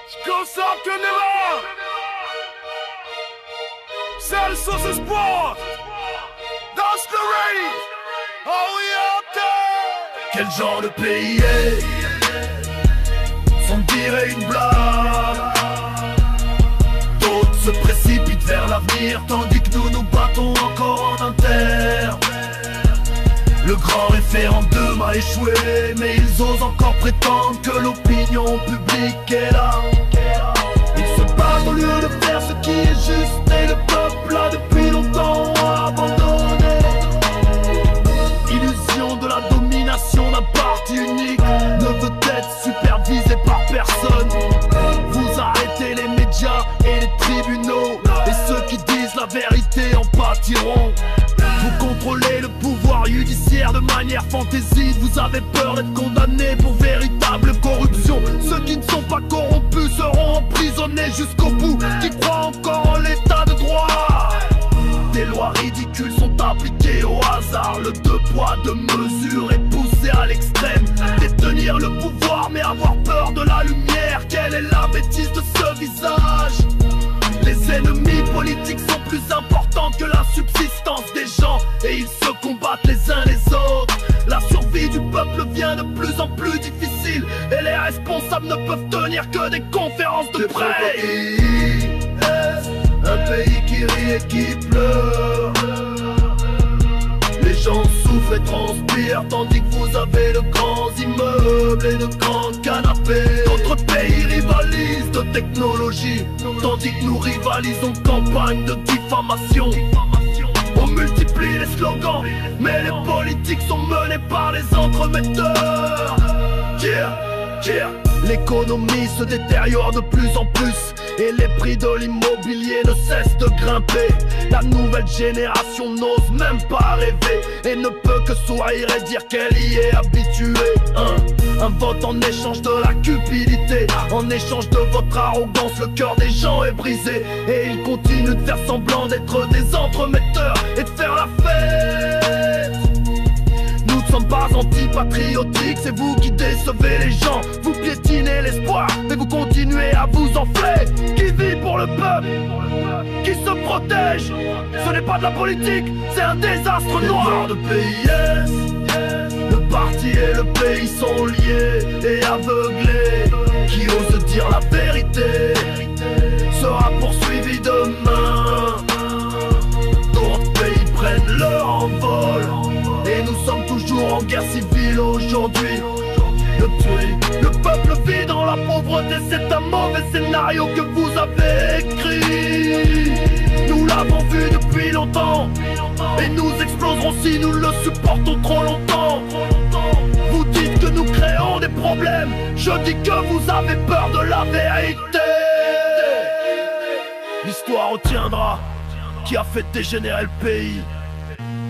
Scorsap Canela, Celle sur ce sport, dans the rain, oh we out there. Quel genre de pays est, sans dire une blague. D'autres se précipitent vers l'avenir, tandis que nous nous battons encore en interne. Le grand référendum a échoué, mais ils osent encore prétendre que l'opinion publique est là. Ils se battent au lieu de faire ce qui est juste, et le peuple a depuis longtemps abandonné. Illusion de la domination d'un parti unique ne veut être supervisé par personne. Vous arrêtez les médias et les tribunaux, et ceux qui disent la vérité en pâtiront. Vous contrôlez le pouvoir judiciaire de manière fantaisiste. Vous avez peur d'être condamnés pour véritable corruption. Ceux qui ne sont pas corrompus seront emprisonnés jusqu'au bout, qui croient encore en l'état de droit. Des lois ridicules sont appliquées au hasard. Le deux poids deux mesures est poussé à l'extrême. Détenir le pouvoir mais avoir peur de la lumière, quelle est la bêtise de ce visage? Les ennemis politiques sont plus importants que la subsistance des gens, et ils se combattent les uns les autres. La survie du peuple devient de plus en plus difficile, et les responsables ne peuvent tenir que des conférences de presse. Un pays qui rit et qui pleure. Les gens souffrent et transpirent, tandis que vous avez de grands immeubles et de grands canapés. D'autres pays rivalisent de technologie, tandis que nous rivalisons de campagnes de diffamation. On multiplie les slogans, mais les politiques sont menées par les entremetteurs. L'économie se détériore de plus en plus, et les prix de l'immobilier ne cessent de grimper. La nouvelle génération n'ose même pas rêver, et ne peut que sourire et dire qu'elle y est habituée. Un vote en échange de la cupidité, en échange de votre arrogance, le cœur des gens est brisé, et ils continuent de faire semblant d'être des entremetteurs et de faire la fête. Nous ne sommes pas antipatriotiques, c'est vous qui décevez les gens. Vous piétinez l'espoir, mais vous continuez à vous enfler. Qui vit pour le peuple, qui se protège, ce n'est pas de la politique, c'est un désastre noir. De pays est, le parti et le pays sont liés et aveuglés. Qui ose dire la vérité sera poursuivi demain. D'autres pays prennent leur envol, et nous sommes toujours en guerre civile aujourd'hui. Le peuple vit dans la pauvreté, c'est un mauvais scénario que vous avez écrit. Nous l'avons vu depuis longtemps, et nous exploserons si nous le supportons trop longtemps. Vous dites que nous créons des problèmes, je dis que vous avez peur de la vérité. L'histoire retiendra qui a fait dégénérer le pays.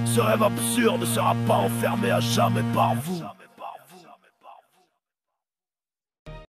Ce rêve absurde ne sera pas enfermé à jamais par vous.